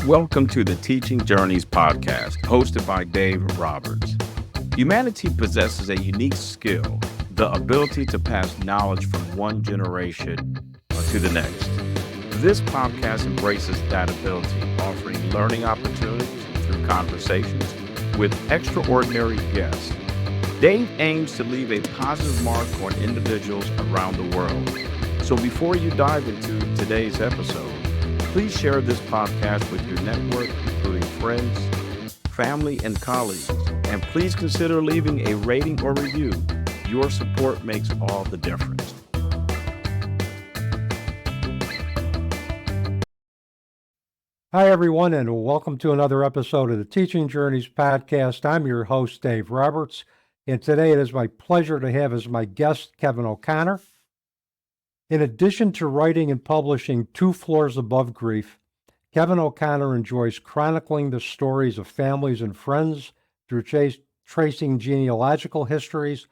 Welcome to the Teaching Journeys podcast, hosted by Dave Roberts. Humanity possesses a unique skill, the ability to pass knowledge from one generation to the next. This podcast embraces that ability, offering learning opportunities through conversations with extraordinary guests. Dave aims to leave a positive mark on individuals around the world. So before you dive into today's episode, please share this podcast with your network, including friends, family, and colleagues. And please consider leaving a rating or review. Your support makes all the difference. Hi, everyone, and welcome to another episode of the Teaching Journeys podcast. I'm your host, Dave Roberts, and today it is my pleasure to have as my guest Kevin O'Connor. In addition to writing and publishing Two Floors Above Grief, Kevin O'Connor enjoys chronicling the stories of families and friends through tracing genealogical histories,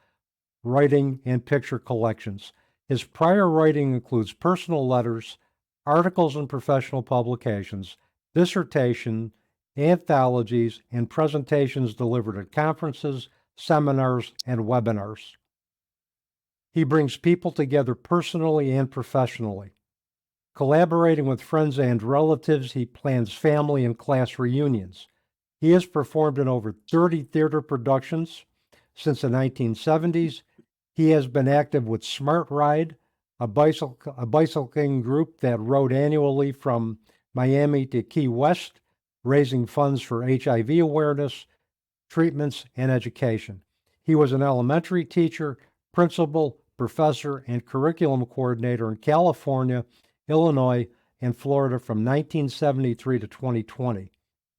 writing, and picture collections. His prior writing includes personal letters, articles in professional publications, dissertation, anthologies, and presentations delivered at conferences, seminars, and webinars. He brings people together personally and professionally. Collaborating with friends and relatives, he plans family and class reunions. He has performed in over 30 theater productions since the 1970s. He has been active with Smart Ride, a bicycling group that rode annually from Miami to Key West, raising funds for HIV awareness, treatments, and education. He was an elementary teacher, principal, professor, and curriculum coordinator in California, Illinois, and Florida from 1973 to 2020.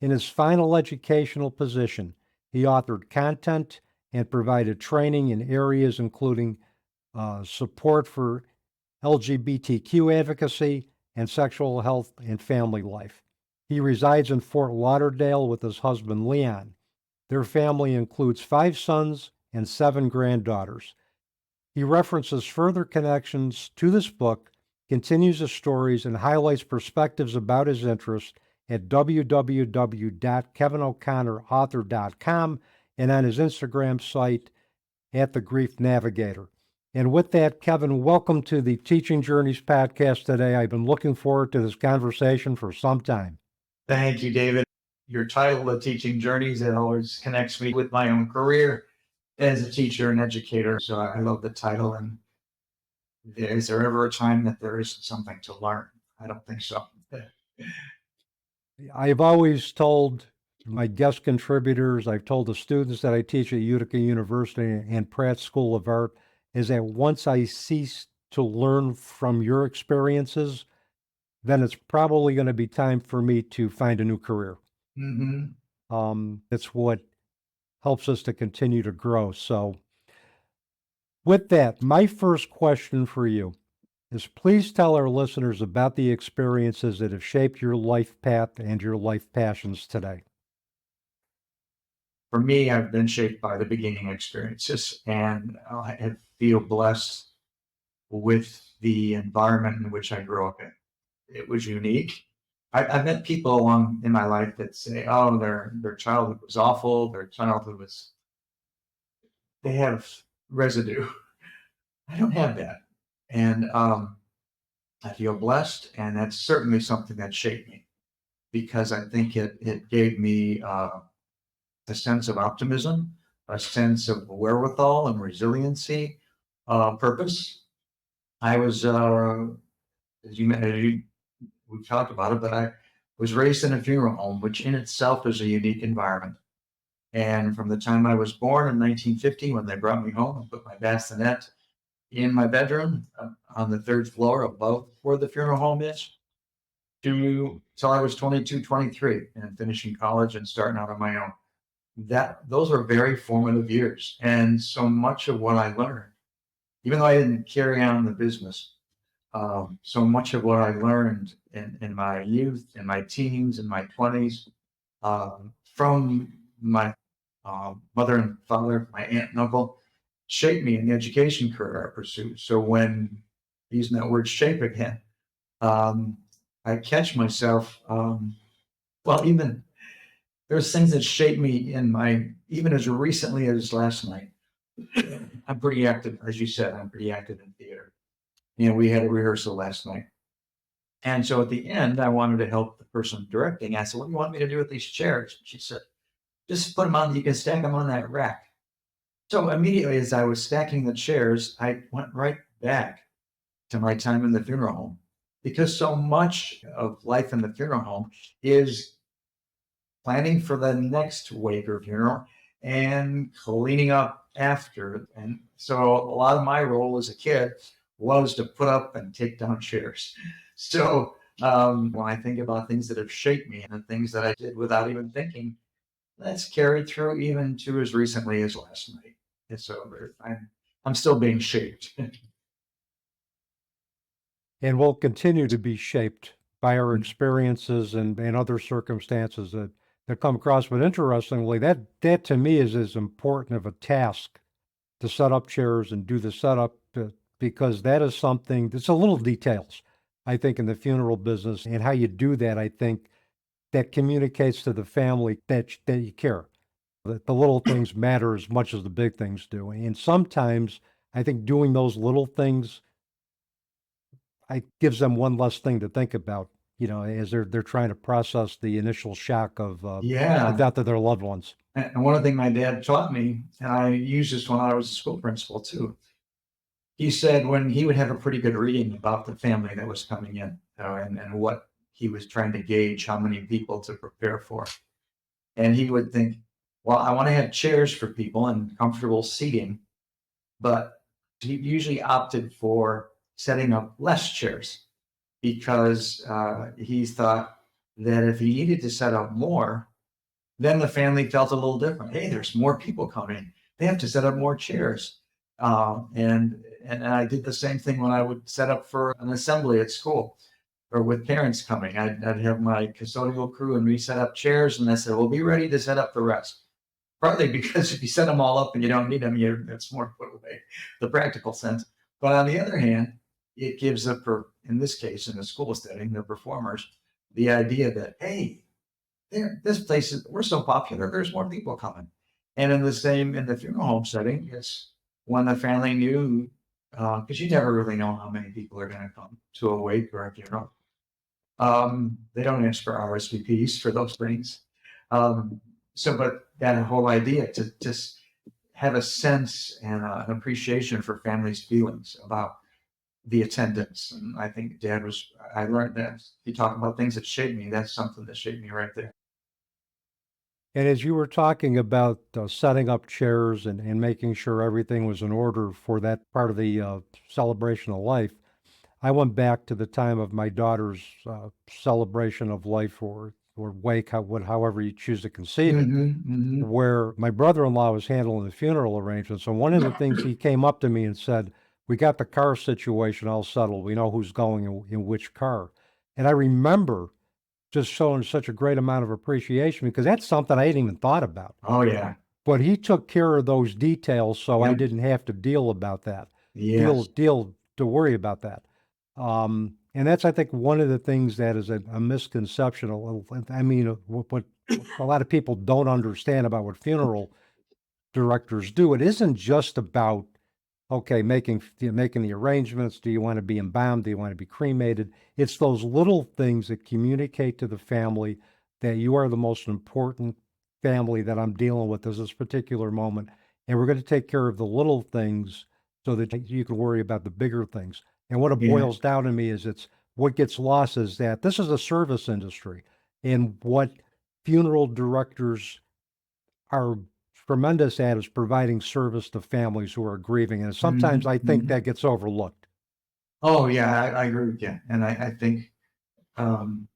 In his final educational position, he authored content and provided training in areas including support for LGBTQ advocacy and sexual health and family life. He resides in Fort Lauderdale with his husband, Leon. Their family includes 5 sons and 7 granddaughters. He references further connections to this book, continues his stories, and highlights perspectives about his interest at www.kevinoconnorauthor.com and on his Instagram site at The Grief Navigator. And with that, Kevin, welcome to the Teaching Journeys podcast today. I've been looking forward to this conversation for some time. Thank you, David. Your title, The Teaching Journeys, it always connects me with my own career as a teacher and educator. So I love the title. And is there ever a time that there isn't something to learn? I don't think so. I've always told my guest contributors, I've told the students that I teach at Utica University and Pratt School of Art, is that once I cease to learn from your experiences, then it's probably going to be time for me to find a new career. It's what helps us to continue to grow. So with that, my first question for you is, please tell our listeners about the experiences that have shaped your life path and your life passions today. For me, I've been shaped by the beginning experiences, and I feel blessed with the environment in which I grew up in. It was unique. I've met people along in my life that say, oh, their childhood was awful, their childhood was, they have residue. I don't have that. And I feel blessed, and that's certainly something that shaped me, because I think it gave me a sense of optimism, a sense of wherewithal and resiliency, purpose. I was, as you we talked about it, but I was raised in a funeral home, which in itself is a unique environment. And from the time I was born in 1950, when they brought me home and put my bassinet in my bedroom on the 3rd floor above where the funeral home is, till I was 22, 23, and finishing college and starting out on my own. Those are very formative years. And so much of what I learned, even though I didn't carry on the business, so much of what I learned in my youth, in my teens, in my 20s, from my mother and father, my aunt and uncle, shaped me in the education career I pursued. So when, using that word shape again, I catch myself Well, even there's things that shape me even as recently as last night. I'm pretty active, as you said, I'm pretty active in theater. We had a rehearsal last night. And so at the end, I wanted to help the person directing. I said, what do you want me to do with these chairs? She said, just put them on, you can stack them on that rack. So immediately as I was stacking the chairs, I went right back to my time in the funeral home, because so much of life in the funeral home is planning for the next wake or funeral and cleaning up after. And so a lot of my role as a kid was to put up and take down chairs. So when I think about things that have shaped me and things that I did without even thinking, that's carried through even to as recently as last night. And so I'm still being shaped. And we'll continue to be shaped by our experiences and other circumstances that come across. But interestingly, that to me is as important of a task to set up chairs and do the setup, because that is something that's a little details, I think, in the funeral business, and how you do that. I think that communicates to the family that you care, that the little things matter as much as the big things do. And sometimes I think doing those little things, gives them one less thing to think about, as they're trying to process the initial shock of the Yeah. death of their loved ones. And one of the things my dad taught me, and I used this when I was a school principal too, he said when he would have a pretty good reading about the family that was coming in, and what he was trying to gauge how many people to prepare for. And he would think, well, I want to have chairs for people and comfortable seating, but he usually opted for setting up less chairs, because he thought that if he needed to set up more, then the family felt a little different. Hey, there's more people coming. They have to set up more chairs. And I did the same thing when I would set up for an assembly at school or with parents coming. I'd have my custodial crew and we set up chairs, and I said, we'll be ready to set up the rest. Partly because if you set them all up and you don't need them, it's more put away, the practical sense. But on the other hand, it gives in this case, in the school setting, the performers, the idea that, hey, this place we're so popular, there's more people coming. And in the funeral home setting, it's when the family knew, because you never really know how many people are going to come to a wake or a funeral. They don't ask for RSVPs for those things. But that whole idea to just have a sense and an appreciation for families' feelings about the attendance. And I think I learned that he talked about things that shaped me. That's something that shaped me right there. And as you were talking about setting up chairs and making sure everything was in order for that part of the celebration of life, I went back to the time of my daughter's celebration of life, or wake, however you choose to conceive it, where my brother-in-law was handling the funeral arrangements. And one of the things he came up to me and said, we got the car situation all settled. We know who's going in which car. And I remember just showing such a great amount of appreciation, because that's something I hadn't even thought about. Oh, yeah. But he took care of those details, so I Yep. didn't have to deal about that. Yes. Deal to worry about that. And that's, I think, one of the things that is a misconception. What a lot of people don't understand about what funeral directors do. It isn't just about, okay, making the arrangements. Do you want to be embalmed? Do you want to be cremated? It's those little things that communicate to the family that you are the most important family that I'm dealing with at this particular moment. And we're going to take care of the little things so that you can worry about the bigger things. And what it boils down to me is what gets lost is that this is a service industry, and what funeral directors are tremendous at is providing service to families who are grieving. And sometimes I think that gets overlooked. Oh, yeah, I agree with you. And I think when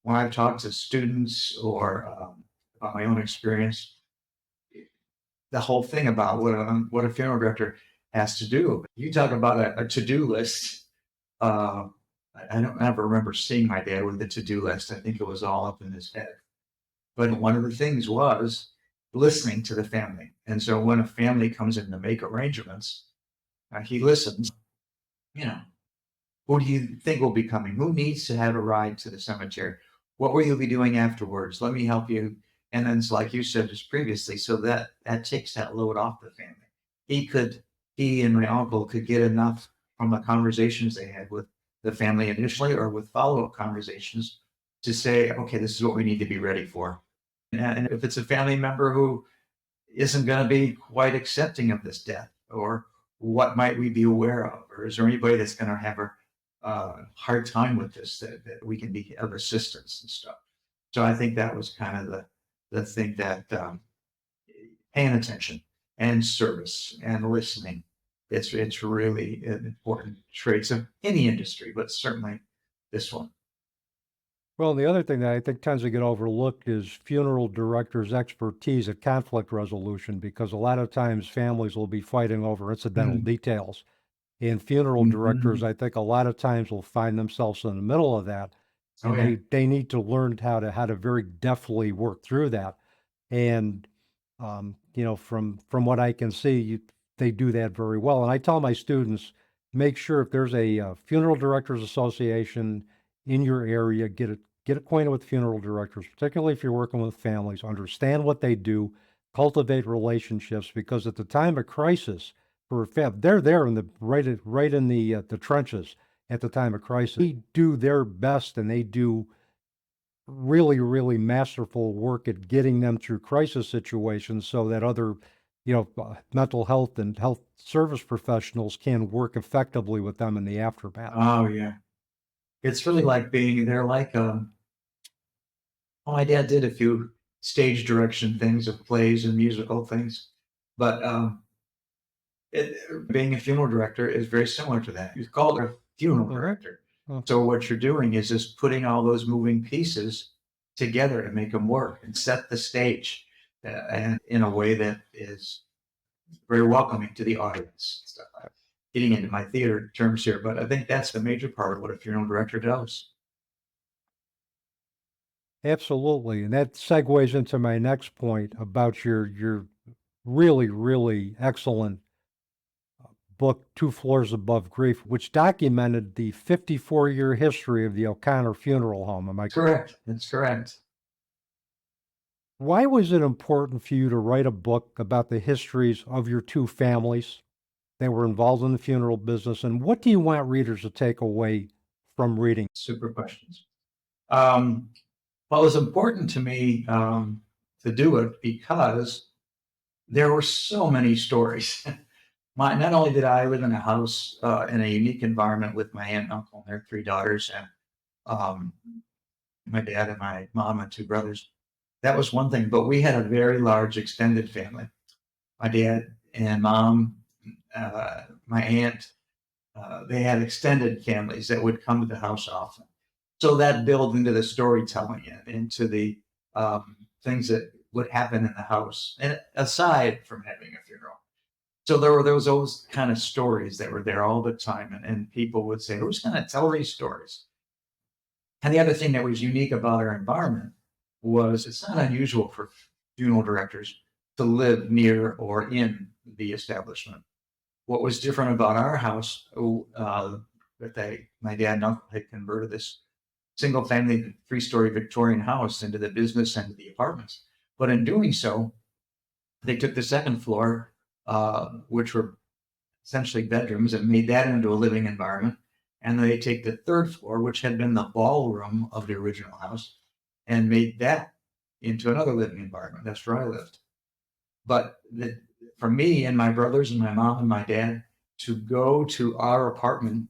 I've talked to students or about my own experience, the whole thing about what a funeral director has to do. You talk about a to-do list. I don't ever remember seeing my dad with a to-do list. I think it was all up in his head. But one of the things was listening to the family. And so when a family comes in to make arrangements, he listens. Who do you think will be coming? Who needs to have a ride to the cemetery? What will you be doing afterwards? Let me help you. And then it's like you said just previously, so that takes that load off the family. He and my uncle could get enough from the conversations they had with the family initially or with follow-up conversations to say, okay, this is what we need to be ready for. And if it's a family member who isn't going to be quite accepting of this death, or what might we be aware of, or is there anybody that's going to have a hard time with this that we can be of assistance and stuff. So I think that was kind of the thing that paying attention and service and listening. It's really an important traits of any industry, but certainly this one. Well, the other thing that I think tends to get overlooked is funeral directors' expertise at conflict resolution, because a lot of times families will be fighting over incidental details. And funeral directors, I think a lot of times will find themselves in the middle of that, Oh, and yeah. they need to learn how to very deftly work through that. And from what I can see, they do that very well. And I tell my students, make sure if there's a funeral directors association in your area, get acquainted with funeral directors, particularly if you're working with families. Understand what they do, cultivate relationships, because at the time of crisis for a family, they're there in the right in the trenches at the time of crisis. They do their best, and they do really, really masterful work at getting them through crisis situations so that other, mental health and health service professionals can work effectively with them in the aftermath. Oh, yeah. It's really like being there, like, well, my dad did a few stage direction things of plays and musical things, but being a funeral director is very similar to that. It's called a funeral director. So what you're doing is just putting all those moving pieces together to make them work and set the stage and in a way that is very welcoming to the audience. Stuff. Getting into my theater terms here, but I think that's the major part of what a funeral director does. Absolutely. And that segues into my next point about your really, really excellent book, Two Floors Above Grief, which documented the 54-year history of the O'Connor Funeral Home. Am I correct? That's correct. Why was it important for you to write a book about the histories of your two families that were involved in the funeral business, and what do you want readers to take away from reading? Super questions. Well, it was important to me to do it because there were so many stories. Not only did I live in a house in a unique environment with my aunt and uncle and their three daughters, and my dad and my mom and two brothers. That was one thing, but we had a very large extended family. My dad and mom, my aunt, they had extended families that would come to the house often. So that built into the storytelling and into the things that would happen in the house, and aside from having a funeral. So there was those kind of stories that were there all the time, and people would say, "Who's going to tell these stories?" And the other thing that was unique about our environment was it's not unusual for funeral directors to live near or in the establishment. What was different about our house, that my dad and uncle had converted this single family 3-story Victorian house into the business and the apartments. But in doing so, they took the second floor, which were essentially bedrooms, and made that into a living environment. And they take the third floor, which had been the ballroom of the original house, and made that into another living environment. That's where I lived. But for me and my brothers and my mom and my dad to go to our apartment,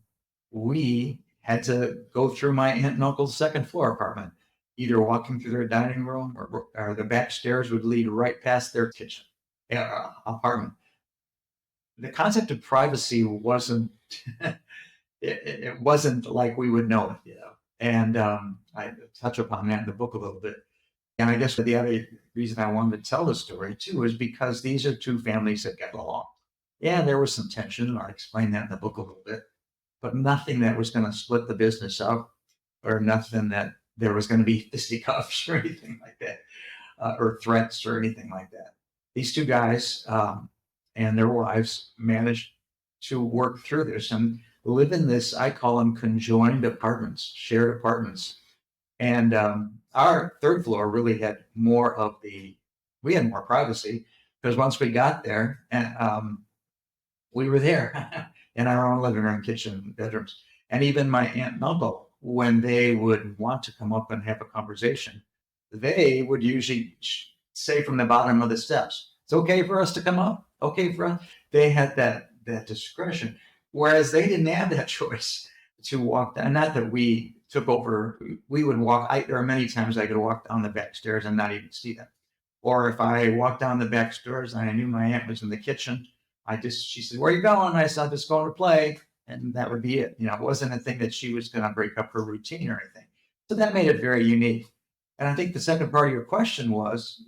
we had to go through my aunt and uncle's second floor apartment, either walking through their dining room or the back stairs would lead right past their kitchen apartment. The concept of privacy wasn't it wasn't like we would know it, and I touch upon that in the book a little bit. And I guess the other reason I wanted to tell the story too is because these are two families that got along. Yeah, there was some tension, and I explained that in the book a little bit, but nothing that was going to split the business up, or nothing that there was going to be fisticuffs or anything like that, or threats or anything like that. These two guys and their wives managed to work through this and live in this, I call them conjoined apartments, shared apartments. And our third floor really had more of we had more privacy, because once we got there, we were there in our own living room, kitchen, bedrooms. And even my aunt and uncle, when they would want to come up and have a conversation, they would usually say from the bottom of the steps, "It's okay for us to come up. Okay for us." They had that discretion, whereas they didn't have that choice to walk down. Not that we took over. We would walk. There are many times I could walk down the back stairs and not even see them. Or if I walked down the back stairs and I knew my aunt was in the kitchen, she said, "Where are you going?" I said, "I'm just going to play." And that would be it. It wasn't a thing that she was going to break up her routine or anything. So that made it very unique. And I think the second part of your question was,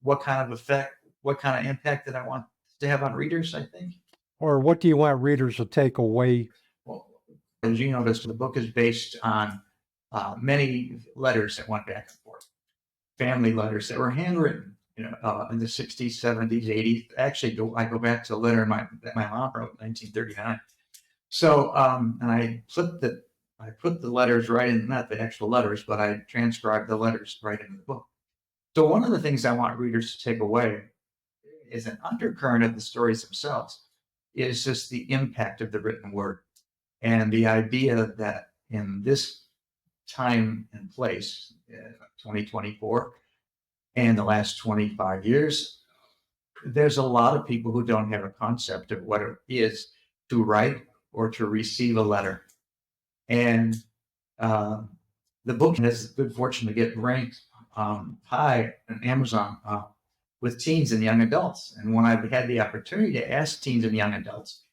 what kind of effect, what kind of impact did I want to have on readers, I think? Or what do you want readers to take away? Well, as you noticed, the book is based on many letters that went back and forth, family letters that were handwritten, in the 60s, 70s, 80s. Actually, I go back to a letter that my mom wrote in 1939. So, and I put the letters right in, not the actual letters, but I transcribed the letters right into the book. So one of the things I want readers to take away is an undercurrent of the stories themselves is just the impact of the written word, and the idea that in this time and place, 2024, and the last 25 years, there's a lot of people who don't have a concept of what it is to write or to receive a letter. And the book has the good fortune to get ranked high on Amazon with teens and young adults. And when I've had the opportunity to ask teens and young adults,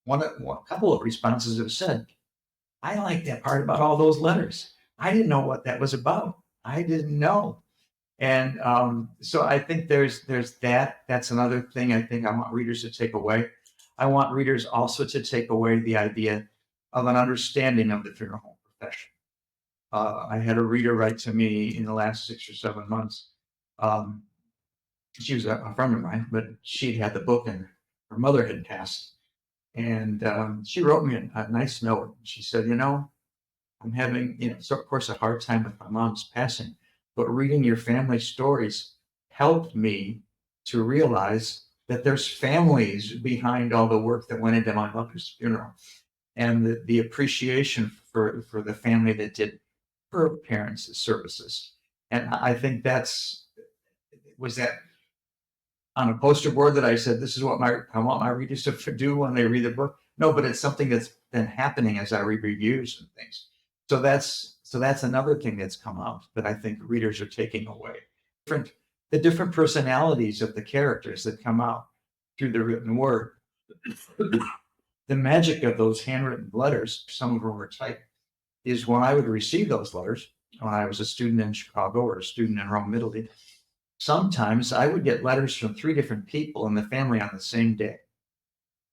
a couple of responses have said, "I like that part about all those letters. I didn't know what that was about. I didn't know." And so I think there's that. That's another thing I think I want readers to take away. I want readers also to take away the idea of an understanding of the funeral home profession. I had a reader write to me in the last 6 or 7 months. She was a friend of mine, but she'd had the book and her mother had passed. And she wrote me a nice note. She said, "I'm having, so of course, a hard time with my mom's passing, but reading your family stories helped me to realize that there's families behind all the work that went into my mother's funeral, and the appreciation for the family that did her parents' services." And I think was that on a poster board that I said, "This is what I want my readers to do when they read the book." No, but it's something that's been happening as I read reviews and things. So that's another thing that's come out that I think readers are taking away. The different personalities of the characters that come out through the written word. The magic of those handwritten letters, some of them were typed, is when I would receive those letters, when I was a student in Chicago or a student in Rome, Italy, sometimes I would get letters from 3 different people in the family on the same day,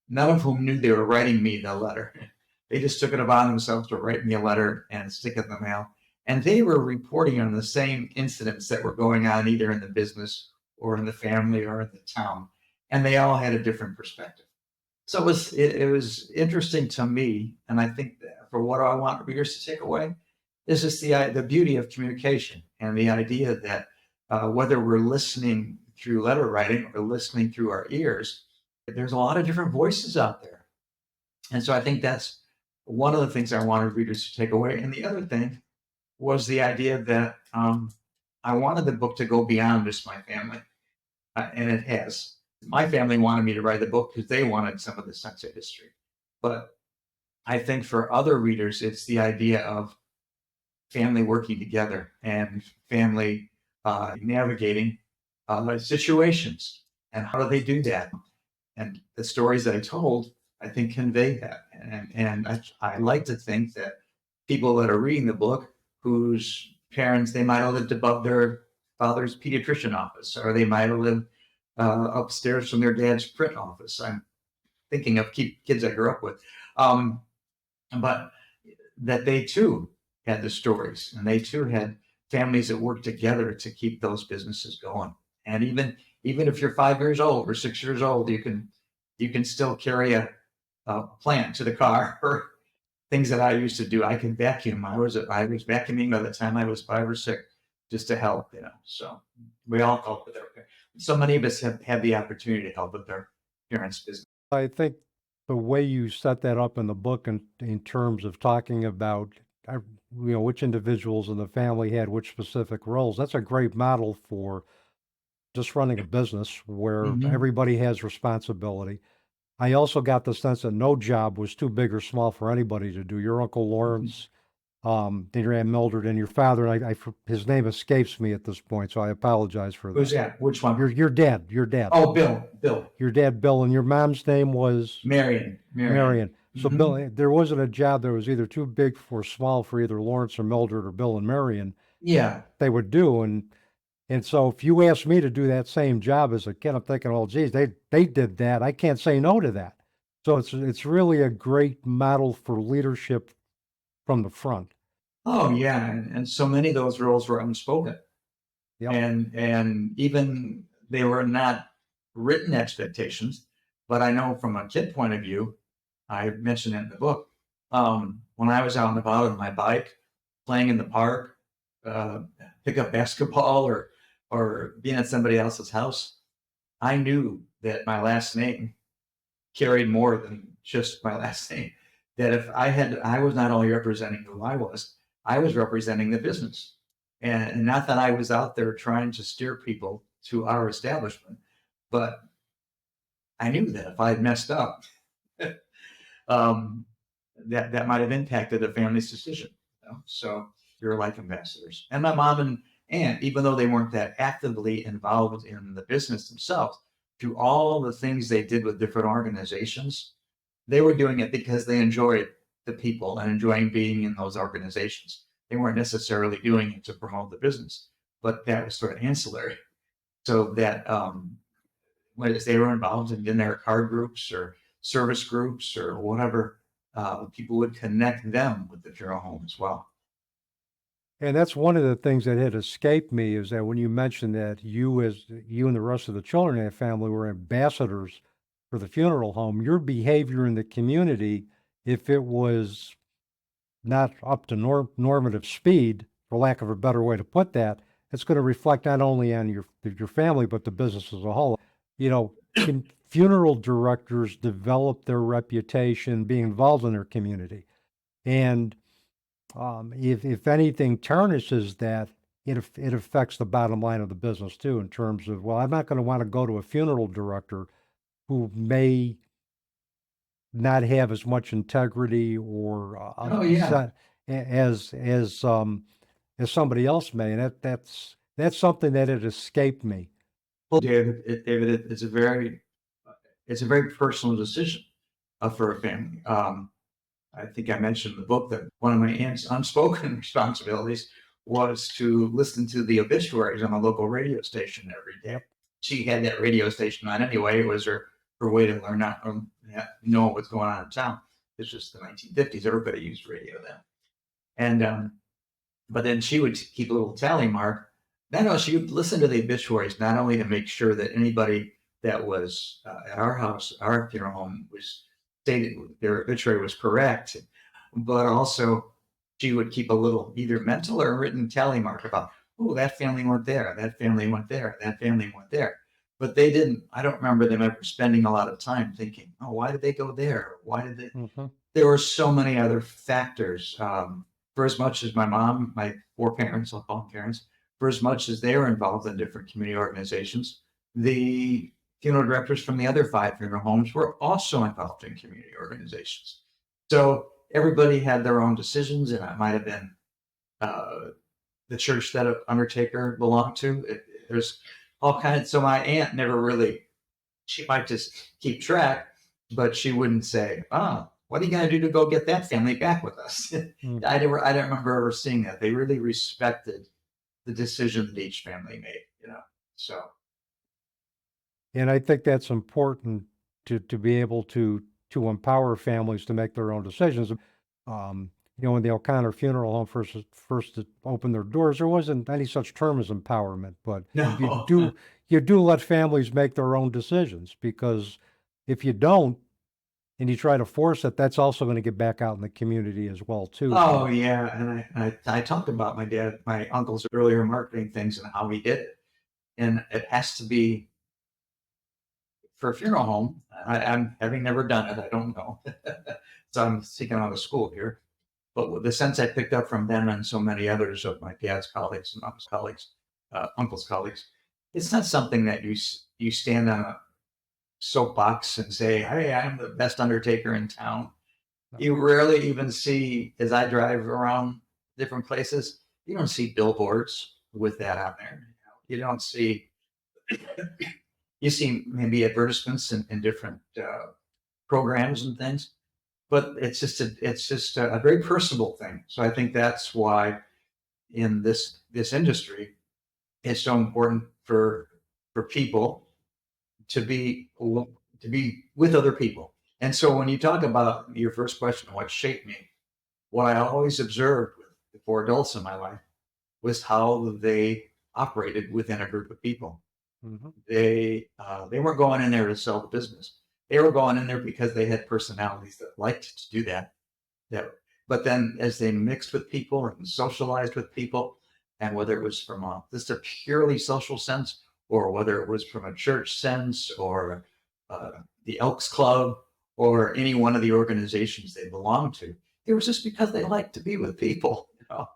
none of whom knew they were writing me the letter. They just took it upon themselves to write me a letter and stick it in the mail. And they were reporting on the same incidents that were going on either in the business or in the family or in the town. And they all had a different perspective. So it was interesting to me. And I think that for what I want readers to take away is just the beauty of communication and the idea that whether we're listening through letter writing or listening through our ears, there's a lot of different voices out there. And so I think that's one of the things I wanted readers to take away. And the other thing was the idea that I wanted the book to go beyond just my family. And it has. My family wanted me to write the book because they wanted some of the sense of history. But I think for other readers, it's the idea of family working together and family navigating situations. And how do they do that? And the stories that I told, I think, convey that. And I like to think that people that are reading the book, whose parents, they might have lived above their father's pediatrician office, or they might have lived upstairs from their dad's print office. I'm thinking of kids I grew up with. But that they too had the stories, and they too had families that worked together to keep those businesses going. And even if you're 5 years old or 6 years old, you can still carry a plant to the car things that I used to do. I can vacuum. I was vacuuming by the time I was 5 or 6, just to help, So we all help with our parents. So many of us have had the opportunity to help with their parents' business. I think the way you set that up in the book in terms of talking about, which individuals in the family had which specific roles, that's a great model for just running a business where Mhm. everybody has responsibility. I also got the sense that no job was too big or small for anybody to do. Your Uncle Lawrence, then your Aunt Mildred, and your father, and his name escapes me at this point, so I apologize for Who's that. that? Which one? Your dad. Oh, Bill. Your dad, Bill, and your mom's name was Marion. Marion. So Mhm. Bill, there wasn't a job that was either too big or small for either Lawrence or Mildred or Bill and Marion Yeah. they would do. And so if you asked me to do that same job as a kid, I'm thinking, oh, geez, they did that. I can't say no to that. So it's really a great model for leadership from the front. Oh, yeah. And so many of those roles were unspoken. Yep. And even they were not written expectations, but I know from a kid point of view, I mentioned it in the book. When I was out and about on my bike, playing in the park, pick up basketball or being at somebody else's house, I knew that my last name carried more than just my last name. That if I was not only representing who I was representing the business. And not that I was out there trying to steer people to our establishment, but I knew that if I had messed up, that might have impacted a family's decision. So you're like ambassadors. And my mom and aunt, even though they weren't that actively involved in the business themselves, through all the things they did with different organizations, they were doing it because they enjoyed the people and enjoying being in those organizations. They weren't necessarily doing it to promote the business, but that was sort of ancillary. So that when they were involved in their card groups or service groups or whatever, people would connect them with the funeral home as well. And that's one of the things that had escaped me is that when you mentioned that you and the rest of the children in that family were ambassadors for the funeral home, your behavior in the community, if it was not up to normative speed, for lack of a better way to put that, it's going to reflect not only on your family but the business as a whole. Funeral directors develop their reputation being involved in their community, and if anything tarnishes that, it affects the bottom line of the business too. In terms of, well, I'm not going to want to go to a funeral director who may not have as much integrity or Oh yeah, as somebody else may, and that's something that had escaped me. well, David, it's a very personal decision for a family. I think I mentioned in the book that one of my aunt's unspoken responsibilities was to listen to the obituaries on a local radio station every day. Yep. She had that radio station on anyway. It was her way to learn know what's going on in town. It's just the 1950s. Everybody used radio then. And but then she would keep a little tally mark. No, she would listen to the obituaries not only to make sure that anybody that was at our house, our funeral home, was stated their obituary was correct, but also she would keep a little either mental or written tally mark about, oh, that family went there, that family went there, that family went there. But they didn't, I don't remember them ever spending a lot of time thinking, oh, why did they go there? Why did they? Mm-hmm. There were so many other factors. For as much as my mom, my 4 parents, I'll call them parents, for as much as they were involved in different community organizations, the funeral directors from the other 5 funeral homes were also involved in community organizations. So everybody had their own decisions, and it might have been the church that an undertaker belonged to. There's all kinds. So my aunt never really, she might just keep track, but she wouldn't say, what are you going to do to go get that family back with us? Mm. I don't remember ever seeing that. They really respected the decision that each family made, so. And I think that's important to be able to empower families to make their own decisions. When the O'Connor Funeral Home first opened their doors, there wasn't any such term as empowerment, but No. you do let families make their own decisions, because if you don't, and you try to force it, that's also going to get back out in the community as well, too. Oh yeah, and I talked about my uncle's earlier marketing things and how he did it, and it has to be for a funeral home. I'm having never done it, I don't know, so I'm seeking out of school here. But with the sense I picked up from them and so many others of my dad's colleagues and mom's colleagues, uncle's colleagues, it's not something that you stand on a soapbox and say, "Hey, I'm the best undertaker in town." You rarely even see, as I drive around different places, you don't see billboards with that on there. You don't see, you see maybe advertisements in different programs and things, but it's just a very personable thing. So I think that's why in this industry, it's so important for people to be with other people. And so when you talk about your first question, what shaped me, what I always observed with the four adults in my life was how they operated within a group of people. Mhm. They weren't going in there to sell the business. They were going in there because they had personalities that liked to do that. That, but then as they mixed with people and socialized with people, and whether it was from just a purely social sense, or whether it was from a church sense, or the Elks Club, or any one of the organizations they belonged to, it was just because they liked to be with people, you know.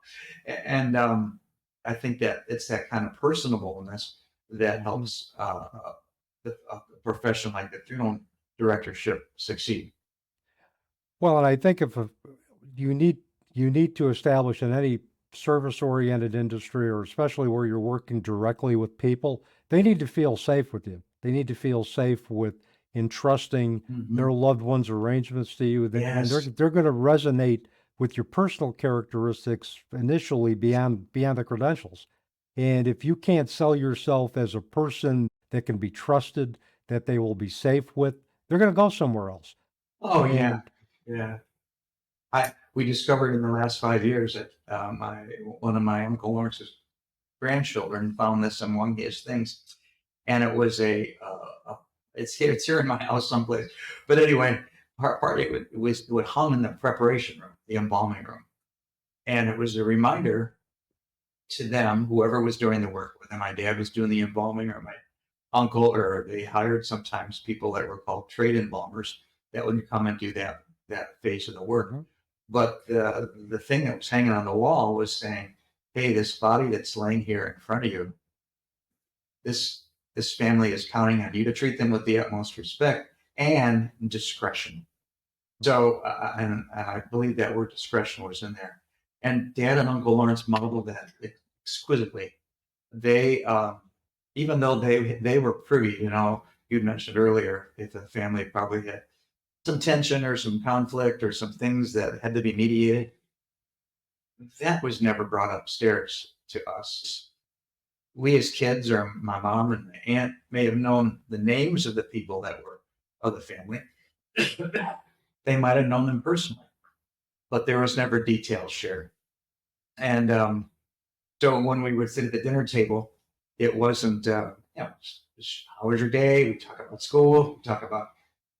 And I think that it's that kind of personableness that helps a profession like the funeral directorship succeed. Well, and I think if you need you need to establish in any service-oriented industry, or especially where you're working directly with people, they need to feel safe with you. They need to feel safe with entrusting their Mhm. loved ones' arrangements to you, and Yes. they're going to resonate with your personal characteristics initially beyond the credentials. And if you can't sell yourself as a person that can be trusted, that they will be safe with, they're going to go somewhere else. Oh yeah, And yeah. I We discovered in the last 5 years that my one of my Uncle Lawrence's grandchildren found this among his things, and it was it's here in my house someplace. But anyway, part it would hung in the preparation room, the embalming room, and it was a reminder to them, whoever was doing the work, whether my dad was doing the embalming or my uncle, or they hired sometimes people that were called trade embalmers that would come and do that phase of the work. Mhm. But the thing that was hanging on the wall was saying, "Hey, this body that's laying here in front of you, this this family is counting on you to treat them with the utmost respect and discretion." So, and I believe that word discretion was in there. And Dad and Uncle Lawrence modeled that exquisitely. They, even though they were privy, you know, you mentioned earlier, if the family probably had some tension or some conflict or some things that had to be mediated, that was never brought upstairs to us. We as kids, or my mom and my aunt, may have known the names of the people that were of the family. They might have known them personally, but there was never details shared. And so when we would sit at the dinner table, it wasn't, how was your day? We talk about school, we talk about,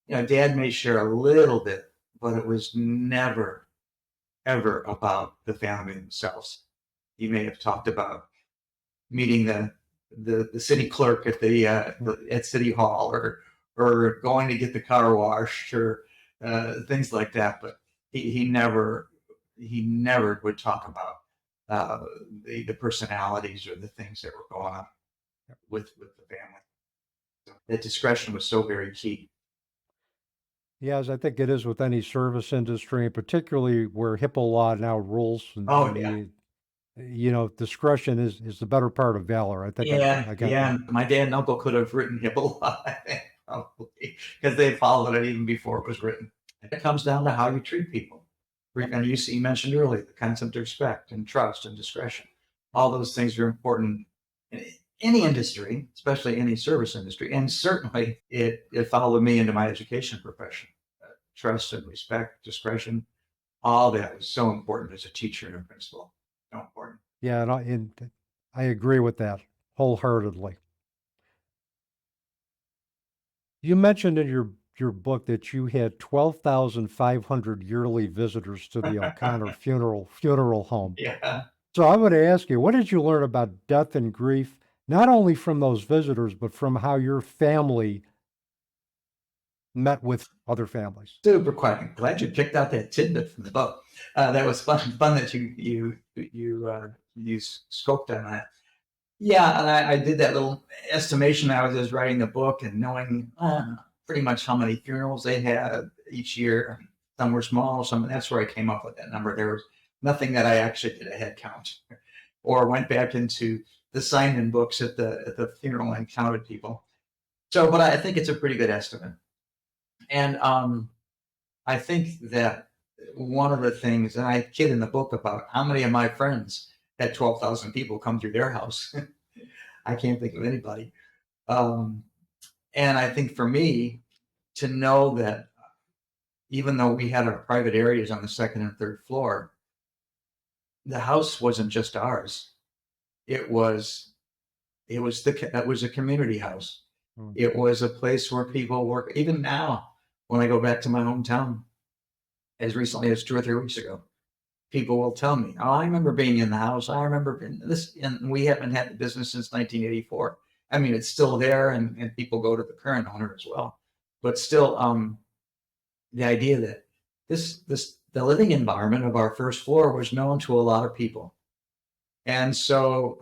Dad may share a little bit, but it was never, ever about the family themselves. He may have talked about meeting the city clerk at at City Hall, or going to get the car washed, or things like that. But he never would talk about uh, the personalities or the things that were going on with the family. So that discretion was so very key. Yeah, as I think it is with any service industry, and particularly where HIPAA law now rules, Oh and yeah, discretion is the better part of valor. I think yeah, I got yeah. that. And my dad and uncle could have written him a lot, I think, probably, because they followed it even before it was written. It comes down to how you treat people. And you mentioned earlier the concept of respect and trust and discretion. All those things are important in any industry, especially any service industry. And certainly it followed me into my education profession. Trust and respect, discretion, all that was so important as a teacher and a principal. So important. Yeah, and I agree with that wholeheartedly. You mentioned in your your book that you had 12,500 yearly visitors to the O'Connor funeral home. Yeah. So I would ask you, what did you learn about death and grief, not only from those visitors, but from how your family met with other families? Super quiet. Glad you picked out that tidbit from the book. That was fun that you scoped on that. Yeah, and I did that little estimation. I was just writing the book and knowing pretty much how many funerals they had each year. Some were small, some that's where I came up with that number. There was nothing that I actually did a head count or went back into the sign-in books at the funeral and counted people. So, but I think it's a pretty good estimate. And I think that one of the things, and I kid in the book about how many of my friends had 12,000 people come through their house. I can't think of anybody. And I think for me to know that even though we had our private areas on the second and third floor, the house wasn't just ours. It was a community house. It was a place where people work. Even now, when I go back to my hometown, as recently as 2 or 3 weeks ago, people will tell me, "Oh, I remember being in the house. I remember being this," and we haven't had the business since 1984. I mean, it's still there, and people go to the current owner as well. But still, the idea that the living environment of our first floor was known to a lot of people, and so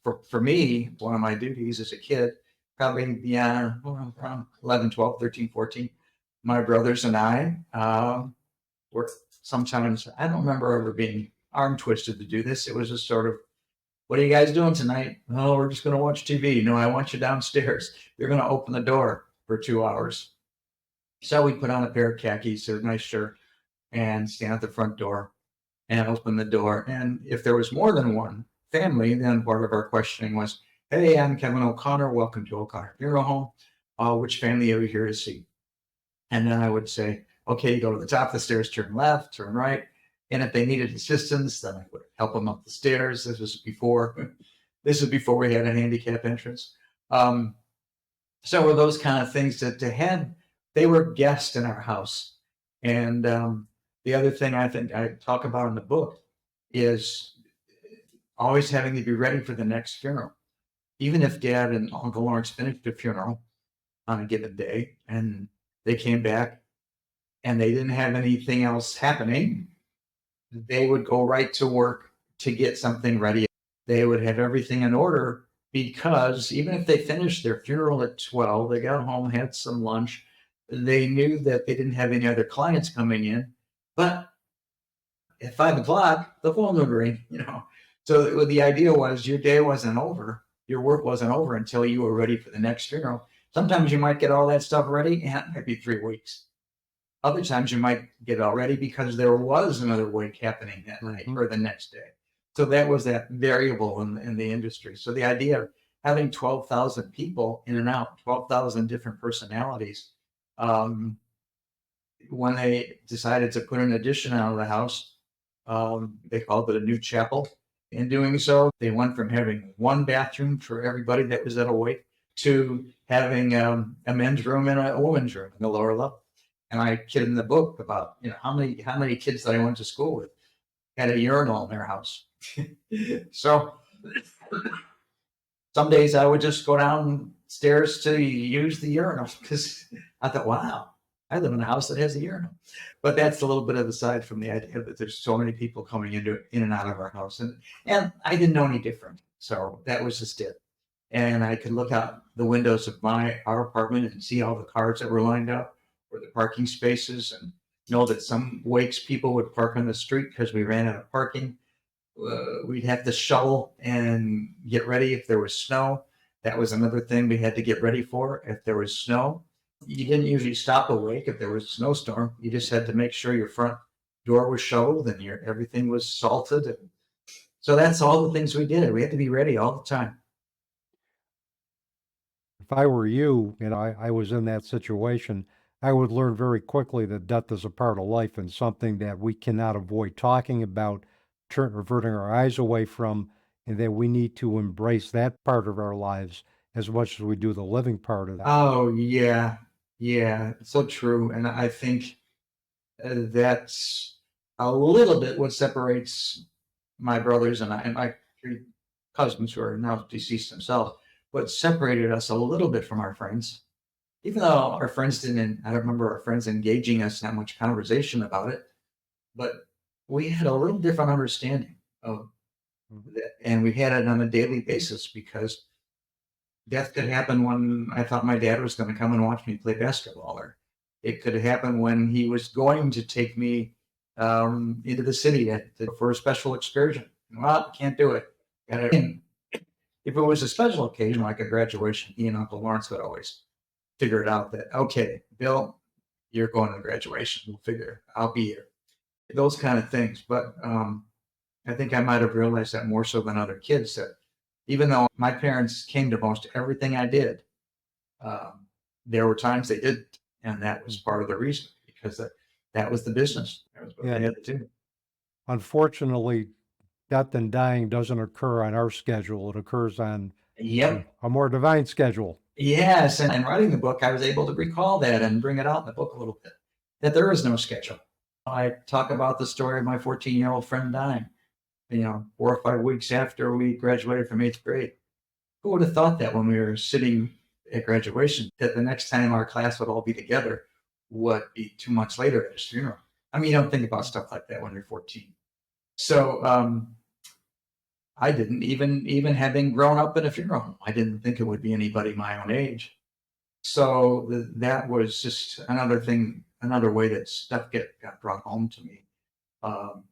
for me, one of my duties as a kid, probably around 11, 12, 13, 14, my brothers and I were sometimes, I don't remember ever being arm twisted to do this. It was just sort of, "What are you guys doing tonight?" "Oh, we're just going to watch TV." "No, I want you downstairs. You're going to open the door for 2 hours." So we put on a pair of khakis, a nice shirt, and stand at the front door and open the door. And if there was more than one family, then part of our questioning was, "Hey, I'm Kevin O'Connor. Welcome to O'Connor Funeral Home. Which family are you here to see?" And then I would say, "Okay, you go to the top of the stairs, turn left, turn right." And if they needed assistance, then I would help them up the stairs. This was before we had a handicap entrance. So were those kind of things that to had, they were guests in our house. And the other thing I think I talk about in the book is always having to be ready for the next funeral. Even if Dad and Uncle Lawrence finished a funeral on a given day and they came back and they didn't have anything else happening, they would go right to work to get something ready. They would have everything in order because even if they finished their funeral at 12, they got home, had some lunch, they knew that they didn't have any other clients coming in. But at 5 o'clock, the phone would ring. So the idea was your day wasn't over, your work wasn't over until you were ready for the next funeral. Sometimes you might get all that stuff ready, and it might be 3 weeks. Other times you might get it all ready because there was another wake happening that night or the next day. So that was that variable in the industry. So the idea of having 12,000 people in and out, 12,000 different personalities, when they decided to put an addition on the house, they called it a new chapel. In doing so, they went from having one bathroom for everybody that was at a wake to having a men's room and a woman's room in the lower level. And I kid in the book about how many kids that I went to school with had a urinal in their house. So some days I would just go downstairs to use the urinal because I thought, wow, I live in a house that has a urinal. But that's a little bit of aside from the idea that there's so many people coming in and out of our house. And I didn't know any different. So that was just it. And I could look out the windows of our apartment and see all the cars that were lined up or the parking spaces, and know that some wakes people would park on the street because we ran out of parking. We'd have to shovel and get ready if there was snow. That was another thing we had to get ready for. If there was snow, you didn't usually stop a wake if there was a snowstorm. You just had to make sure your front door was shoveled and everything was salted. And so that's all the things we did. We had to be ready all the time. If I were you and I was in that situation, I would learn very quickly that death is a part of life and something that we cannot avoid talking about, reverting our eyes away from, and that we need to embrace that part of our lives as much as we do the living part of that. Oh, yeah. Yeah, it's so true. And I think that's a little bit what separates my brothers and I and my three cousins who are now deceased themselves. What separated us a little bit from our friends, even though our friends didn't, I don't remember our friends engaging us that much conversation about it, but we had a little different understanding of Mhm. that, and we had it on a daily basis because death could happen when I thought my dad was going to come and watch me play basketball, or it could happen when he was going to take me into the city for a special excursion. Well, can't do it. If it was a special occasion like a graduation, he and Uncle Lawrence would always figure it out that, okay, Bill, you're going to graduation. We'll figure it. I'll be here. Those kind of things. But I think I might have realized that more so than other kids that even though my parents came to most everything I did, um, there were times they didn't. And that was part of the reason because that was the business. That was what Yeah, they and had to do. unfortunately, death and dying doesn't occur on our schedule. It occurs on Yep. a more divine schedule. Yes. And in writing the book, I was able to recall that and bring it out in the book a little bit that there is no schedule. I talk about the story of my 14-year-old friend dying, 4 or 5 weeks after we graduated from 8th grade. Who would have thought that when we were sitting at graduation, that the next time our class would all be together would be 2 months later at his funeral? I mean, you don't think about stuff like that when you're 14. So I didn't even having grown up in a funeral home, I didn't think it would be anybody my own age. So that was just another thing, another way that stuff got brought home to me. Um,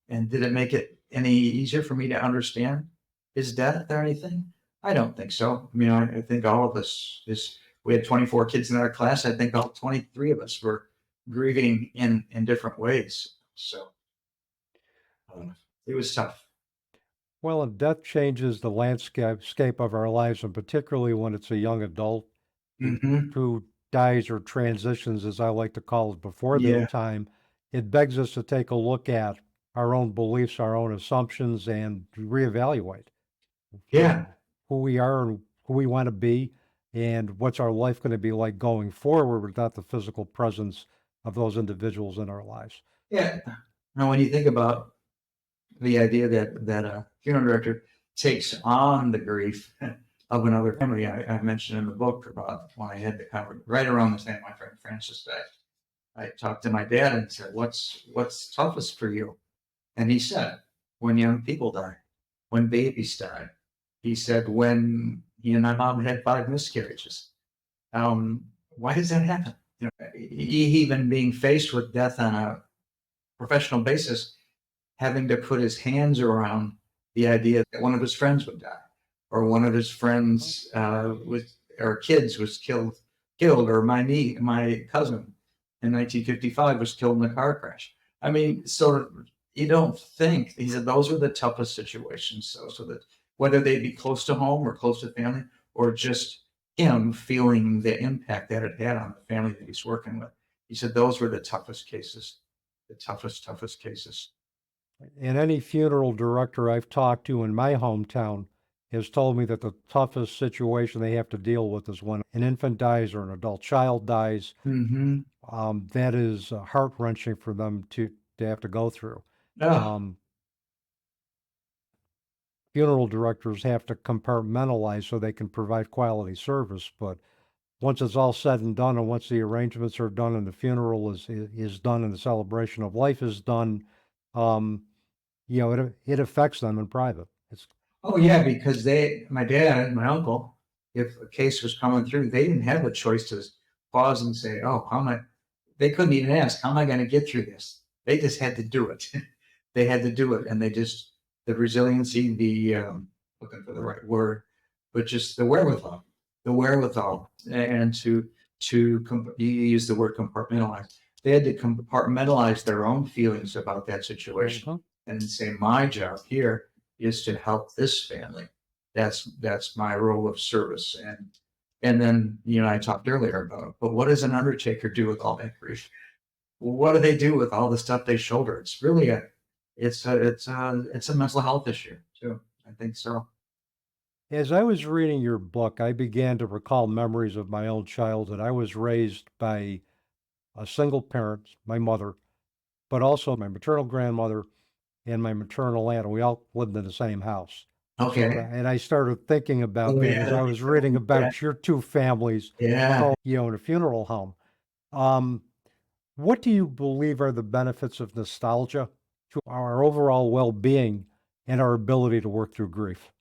and did it make it any easier for me to understand his death or anything? I don't think so. I mean, I think all of us we had 24 kids in our class. I think all 23 of us were grieving in different ways. So it was tough. Well, and death changes the landscape of our lives, and particularly when it's a young adult who Hmm. who dies or transitions, as I like to call it, before their Yeah. time. It begs us to take a look at our own beliefs, our own assumptions, and reevaluate Yeah. who we are and who we want to be, and what's our life going to be like going forward without the physical presence of those individuals in our lives. Yeah. Now, when you think about the idea that a funeral director takes on the grief of another family, I mentioned in the book about when I had the conversation right around the time my friend Francis died. I talked to my dad and said, "What's toughest for you?" And he said, "When young people die, when babies die." He said, "When he and my mom had 5 miscarriages." Why does that happen? Even being faced with death on a professional basis, having to put his hands around the idea that one of his friends would die, or one of his friends or kids was killed, or my cousin in 1955 was killed in a car crash. I mean, so you don't think he said those were the toughest situations. So that whether they be close to home or close to family, or just him feeling the impact that it had on the family that he's working with, he said those were the toughest cases, the toughest cases. And any funeral director I've talked to in my hometown has told me that the toughest situation they have to deal with is when an infant dies or an adult child dies. Mm-hmm. That is heart-wrenching for them to have to go through. Oh, Um, Funeral directors have to compartmentalize so they can provide quality service, but once it's all said and done, and once the arrangements are done and the funeral is done and the celebration of life is done, um, it affects them in private. It's oh yeah, because my dad and my uncle, if a case was coming through, they didn't have a choice to pause and say, "Oh, how am I?" They couldn't even ask, "How am I going to get through this?" They just had to do it. They had to do it, and the resiliency, looking for the right word, but just the wherewithal, and you use the word compartmentalize. They had to compartmentalize their own feelings about that situation Mhm. and say, "My job here is to help this family. That's my role of service." And then I talked earlier about, but what does an undertaker do with all that grief? What do they do with all the stuff they shoulder? It's really it's a mental health issue too. I think so. As I was reading your book, I began to recall memories of my own childhood. I was raised by a single parent, my mother, but also my maternal grandmother and my maternal aunt, and we all lived in the same house. Okay. And I started thinking about Oh, that yeah, as I was reading yeah, about your two families, yeah. in a funeral home. Um, what do you believe are the benefits of nostalgia to our overall well-being and our ability to work through grief?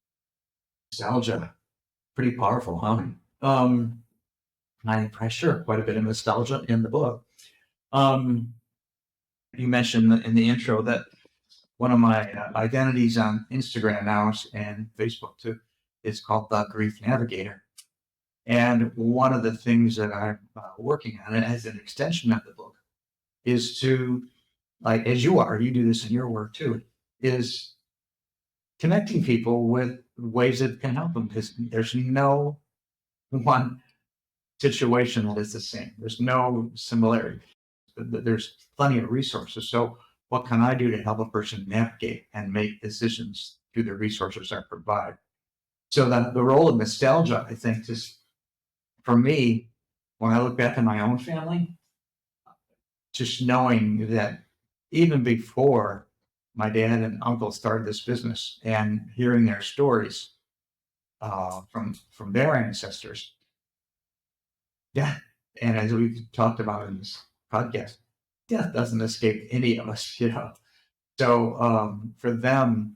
Nostalgia, pretty powerful, huh? I share quite a bit of nostalgia in the book. Um, you mentioned in the intro that one of my identities on Instagram now and Facebook too is called the Grief Navigator. And one of the things that I'm working on, and as an extension of the book, is to, like, as you do this in your work too, is connecting people with ways that can help them, because there's no one situation that is the same. There's no similarity. There's plenty of resources. So what can I do to help a person navigate and make decisions through the resources I provide? So the role of nostalgia, I think, just for me, when I look back at my own family, just knowing that even before my dad and uncle started this business and hearing their stories from their ancestors, death, and as we've talked about in this podcast, death doesn't escape any of us, you know. So for them,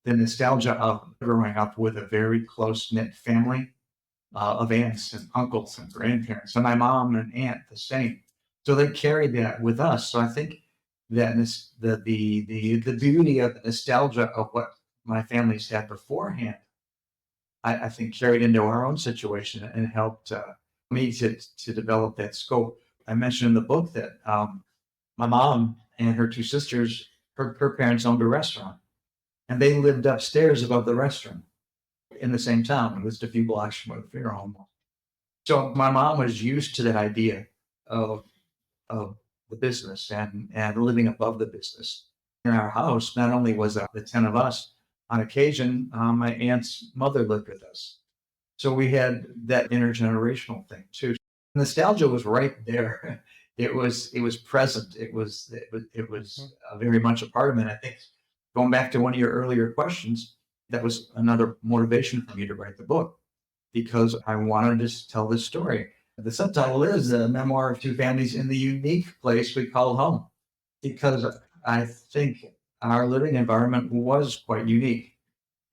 the nostalgia of growing up with a very close knit family of aunts and uncles and grandparents, and my mom and aunt the same. So they carried that with us. So I think that the beauty of the nostalgia of what my family's had beforehand, I think carried into our own situation and helped me to develop that scope. I mentioned in the book that my mom and her two sisters, her parents owned a restaurant, and they lived upstairs above the restaurant in the same town. It was just a few blocks from where the funeral home was. So my mom was used to that idea of of the business and living above the business. In our house, not only was the 10 of us, on occasion, my aunt's mother lived with us. So we had that intergenerational thing too. Nostalgia was right there. It was present. It was very much a part of it. I think going back to one of your earlier questions, that was another motivation for me to write the book, because I wanted to tell this story. The subtitle is a memoir of two families in the unique place we call home, because I think our living environment was quite unique.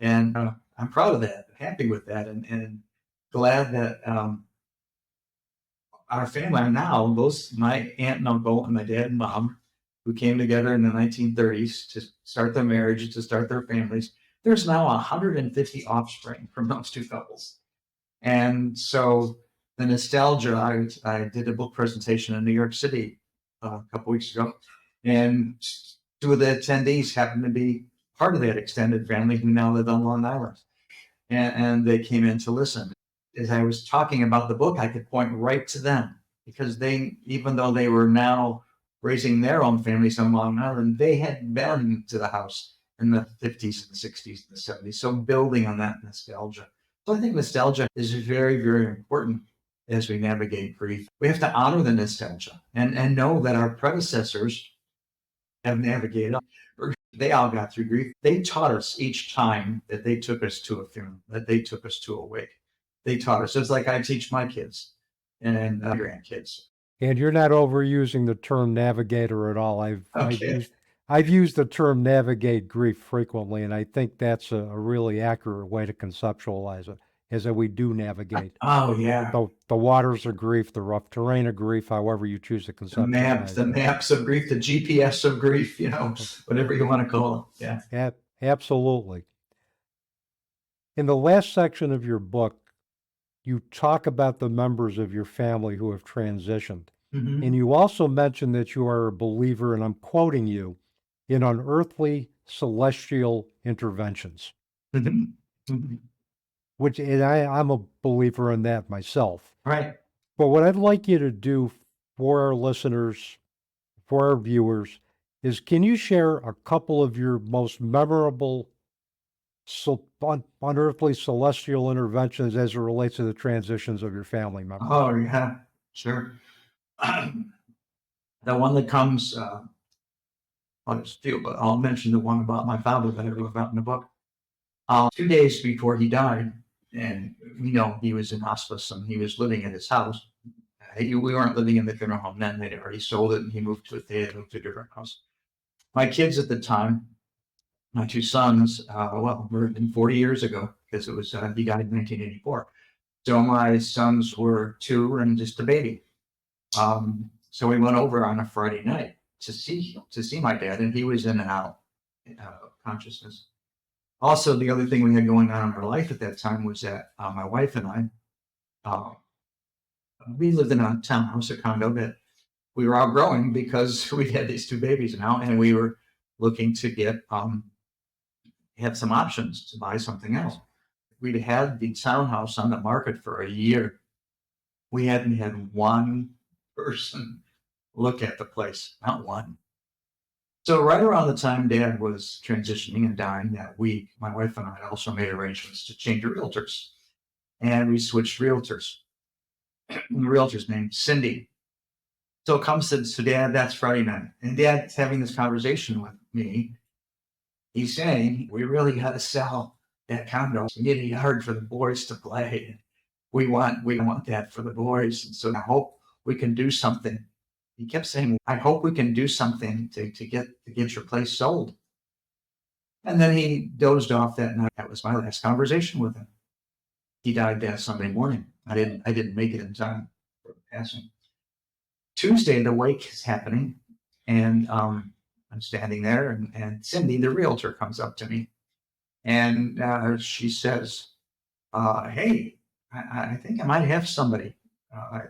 And I'm proud of that, happy with that, and glad that our family now, those my aunt and uncle and my dad and mom, who came together in the 1930s to start their marriages, to start their families, there's now 150 offspring from those two couples. And so the nostalgia, I did a book presentation in New York City a couple weeks ago, and two of the attendees happened to be part of that extended family who now live on Long Island. And they came in to listen. As I was talking about the book, I could point right to them, because they, even though they were now raising their own families on Long Island, they had been to the house in the 50s and the 60s and the 70s. So building on that nostalgia. So I think nostalgia is very, very important as we navigate grief. We have to honor the nostalgia and know that our predecessors have navigated. They all got through grief. They taught us each time that they took us to a funeral, that they took us to a wake. They taught us. It's like I teach my kids and grandkids. And you're not overusing the term navigator at all. Okay. I've used the term navigate grief frequently, and I think that's a really accurate way to conceptualize it, is that we do navigate Oh yeah. the waters of grief, the rough terrain of grief, however you choose to conceptualize The it. maps of grief, the GPS of grief, whatever you want to call them. Yeah. Absolutely. In the last section of your book, you talk about the members of your family who have transitioned. And Mhm. you also mention that you are a believer, and I'm quoting you, in unearthly celestial interventions, Mhm. Mhm. and I'm a believer in that myself. Right. But what I'd like you to do for our listeners, for our viewers, is can you share a couple of your most memorable unearthly celestial interventions as it relates to the transitions of your family members? Oh, yeah, sure. The one that comes, I'll just feel, but I'll mention the one about my father that I wrote about in the book. 2 days before he died, and he was in hospice and he was living in his house. We weren't living in the funeral home then; they'd already sold it, and he moved to a different house. My kids at the time, my two sons, were 40 years ago because it was he died in 1984. So my sons were 2 and just a baby. So we went over on a Friday night to see my dad, and he was in and out of consciousness. Also, the other thing we had going on in our life at that time was that my wife and I, we lived in a townhouse, a condo that we were outgrowing because we had these 2 babies now, and we were looking to get have some options to buy something else. We'd had the townhouse on the market for a year. We hadn't had one person look at the place, not one. So right around the time Dad was transitioning and dying that week, my wife and I also made arrangements to change realtors. And we switched realtors. The realtor's named Cindy. So it comes to Dad, that's Friday night. And Dad's having this conversation with me. He's saying, we really got to sell that condo. We need a yard for the boys to play. We want that for the boys. And so I hope we can do something. He kept saying, I hope we can do something to get your place sold. And then he dozed off that night. That was my last conversation with him. He died that Sunday morning. I didn't make it in time for the passing. Tuesday, the wake is happening, and I'm standing there, and Cindy, the realtor, comes up to me, and she says, hey, I think I might have somebody. I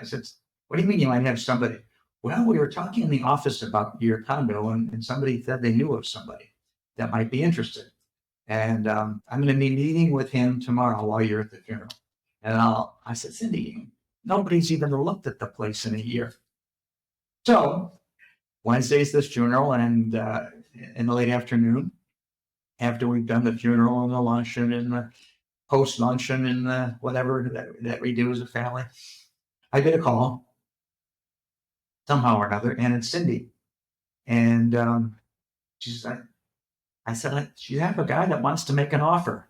said, what do you mean you might have somebody? Well, we were talking in the office about your condo, and somebody said they knew of somebody that might be interested. And I'm going to be meeting with him tomorrow while you're at the funeral. And I said, Cindy, nobody's even looked at the place in a year. So Wednesday's this funeral, and in the late afternoon, after we've done the funeral and the luncheon and the post-luncheon and the whatever that we do as a family, I get a call somehow or another, and it's Cindy. And she's like, I said, she have a guy that wants to make an offer.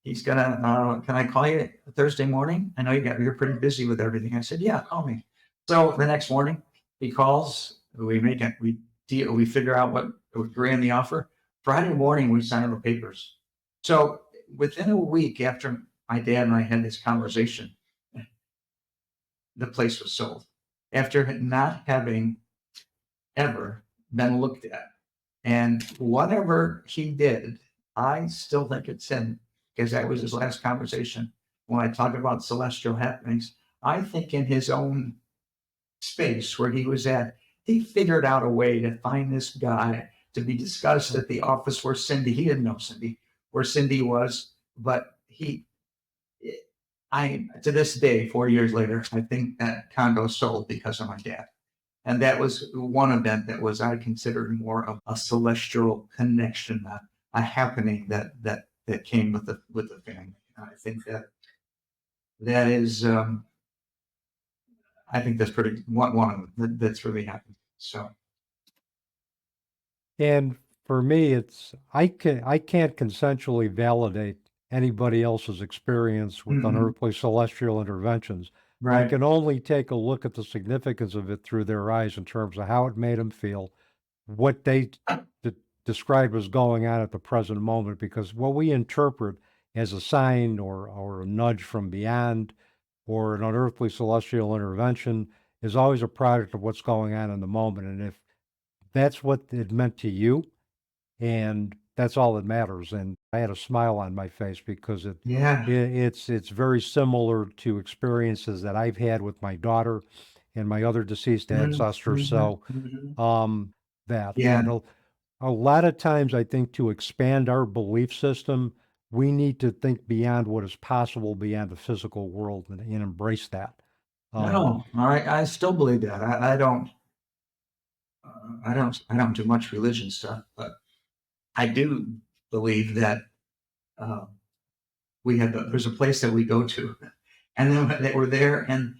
He's gonna, can I call you Thursday morning? I know you're pretty busy with everything. I said, yeah, call me. So the next morning he calls, we figure out what we agree on the offer. Friday morning we sign the papers. So within a week after my dad and I had this conversation, the place was sold after not having ever been looked at. And whatever he did, I still think it's him, because that was his last conversation. When I talk about celestial happenings, I think in his own space where he was at, he figured out a way to find this guy to be discussed at the office where Cindy, he didn't know Cindy, where Cindy was, but to this day, 4 years later, I think that condo sold because of my dad. And that was one event that was, I considered more of a celestial connection, a happening that came with the family. And I think that is, I think that's pretty one of them that's really happened. So. And for me, I can't consensually validate anybody else's experience with unearthly celestial interventions. Right. I can only take a look at the significance of it through their eyes in terms of how it made them feel, what they described as going on at the present moment, because what we interpret as a sign or a nudge from beyond or an unearthly celestial intervention is always a product of what's going on in the moment. And if that's what it meant to you, and that's all that matters. And I had a smile on my face because it's very similar to experiences that I've had with my daughter and my other deceased ancestors. So and a lot of times I think to expand our belief system, we need to think beyond what is possible beyond the physical world and embrace that. No, I still believe that. I don't do much religion stuff, but I do believe that there's a place that we go to, and then they were there, and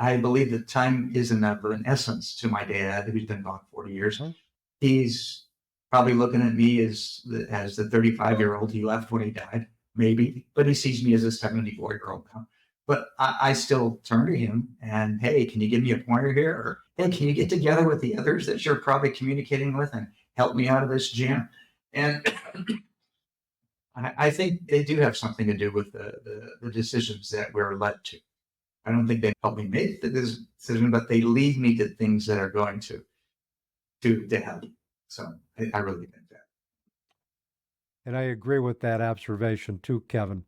I believe that time is of an essence to my dad, who's been gone 40 years. Mhm. He's probably looking at me as the 35-year-old he left when he died, maybe, but he sees me as a 74-year-old now. But I still turn to him and, hey, can you give me a pointer here? Or, hey, can you get together with the others that you're probably communicating with and help me out of this jam? And I think they do have something to do with the decisions that we're led to. I don't think they help me make the decision, but they lead me to things that are going to help. So I really think that. And I agree with that observation too, Kevin.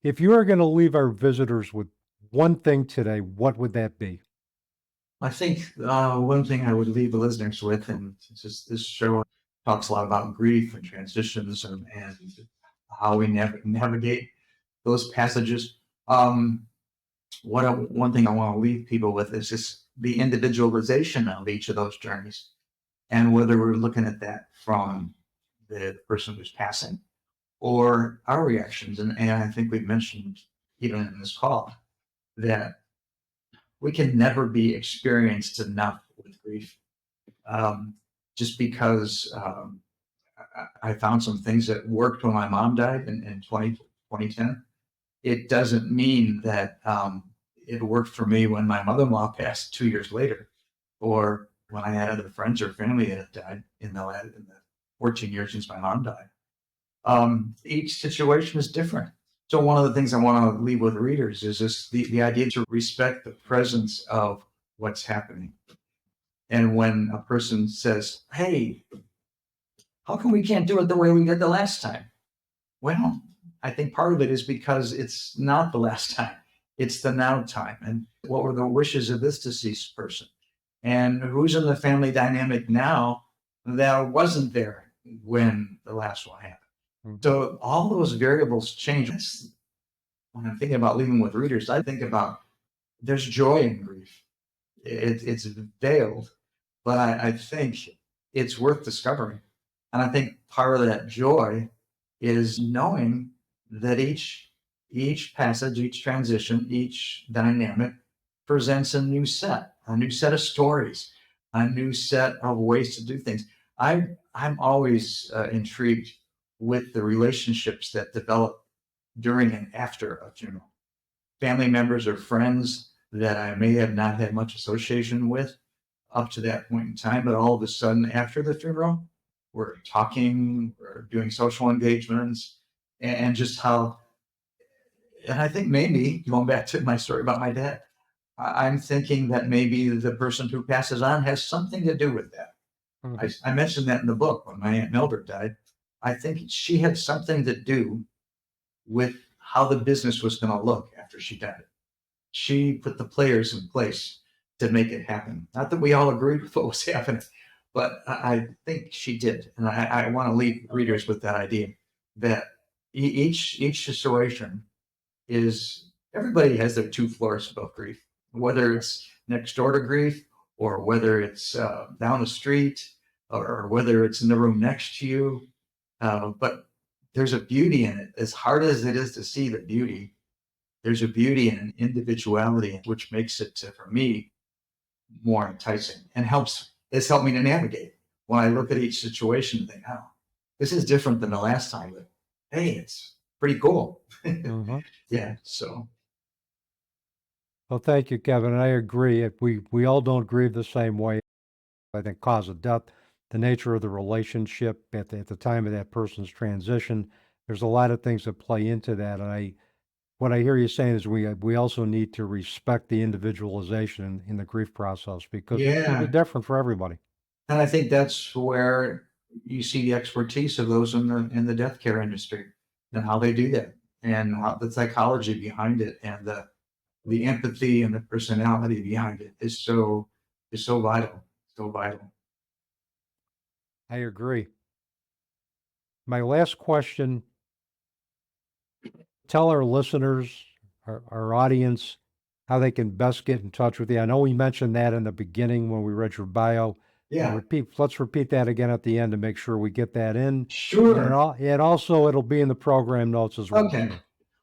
If you are going to leave our visitors with one thing today, what would that be? I think one thing I would leave the listeners with, and just this show talks a lot about grief and transitions and how we navigate those passages. One thing I want to leave people with is just the individualization of each of those journeys, and whether we're looking at that from the person who's passing or our reactions. And I think we've mentioned even in this call that we can never be experienced enough with grief. Just because I found some things that worked when my mom died in 2010, it doesn't mean that it worked for me when my mother-in-law passed 2 years later, or when I had other friends or family that had died in the 14 years since my mom died. Each situation is different. So one of the things I want to leave with readers is just the idea to respect the presence of what's happening. And when a person says, hey, how come we can't do it the way we did the last time? Well, I think part of it is because it's not the last time. It's the now time. And what were the wishes of this deceased person? And who's in the family dynamic now that wasn't there when the last one happened? Mhm. So all those variables change. When I'm thinking about leaving with readers, I think about there's joy in grief. It's veiled, but I think it's worth discovering. And I think part of that joy is knowing that each passage, each transition, each dynamic presents a new set of stories, a new set of ways to do things. I'm always intrigued with the relationships that develop during and after a funeral. Family members or friends that I may have not had much association with up to that point in time, but all of a sudden after the funeral, we're talking, we're doing social engagements, and just how, and I think maybe going back to my story about my dad, I'm thinking that maybe the person who passes on has something to do with that. Mhm. I mentioned that in the book when my Aunt Mildred died. I think she had something to do with how the business was going to look after she died. She put the players in place to make it happen. Not that we all agreed with what was happening, but I think she did. And I want to leave readers with that idea that each situation is, everybody has their two floors of grief, whether it's next door to grief or whether it's down the street or whether it's in the room next to you. But there's a beauty in it. As hard as it is to see the beauty, there's a beauty and an individuality which makes it, for me, more enticing and it's helped me to navigate. When I look at each situation and think, oh, this is different than the last time, but hey, it's pretty cool. Mhm. Yeah. So Well, thank you, Kevin. I agree. We all don't grieve the same way. I think cause of death, the nature of the relationship at the time of that person's transition, there's a lot of things that play into that. And what I hear you saying is we also need to respect the individualization in the grief process because it's going to be yeah, different for everybody. and I think that's where you see the expertise of those in the death care industry and how they do that and how the psychology behind it and the empathy and the personality behind it is so vital, so vital. I agree. My last question, tell our listeners, our audience, how they can best get in touch with you. I know we mentioned that in the beginning when we read your bio, Yeah, Let's repeat that again at the end to make sure we get that in. And, sure. and also it'll be in the program notes as well. Okay. So.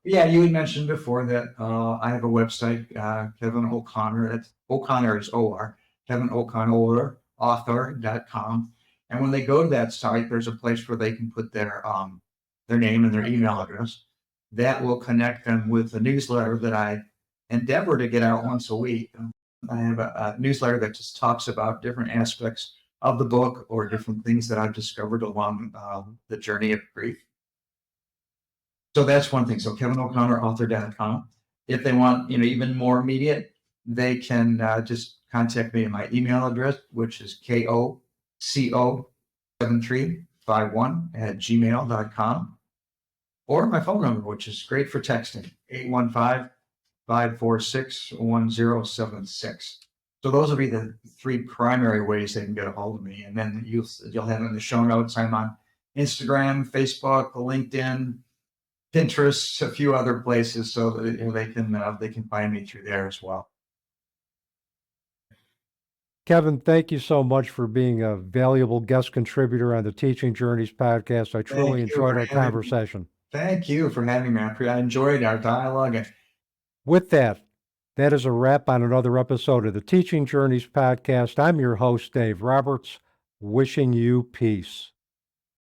Yeah, you had mentioned before that I have a website, Kevin O'Connor. That's O'Connor is O-R, Kevin O'Connor, author.com. And when they go to that site, there's a place where they can put their name and their email address. That will connect them with a newsletter that I endeavor to get out once a week. I have a newsletter that just talks about different aspects of the book or different things that I've discovered along the journey of grief. So that's one thing. So Kevin O'Connor, author.com. If they want, even more immediate, they can just contact me at my email address, which is koco7351@gmail.com, or my phone number, which is great for texting, 815-546-1076. So those will be the three primary ways they can get a hold of me. And then you'll have in the show notes, I'm on Instagram, Facebook, LinkedIn, Pinterest, a few other places, so that they can find me through there as well. Kevin, thank you so much for being a valuable guest contributor on the Teaching Journeys podcast. I truly enjoyed our conversation. Thank you for having me. I enjoyed our dialogue. With that is a wrap on another episode of the Teaching Journeys podcast. I'm your host, Dave Roberts, wishing you peace.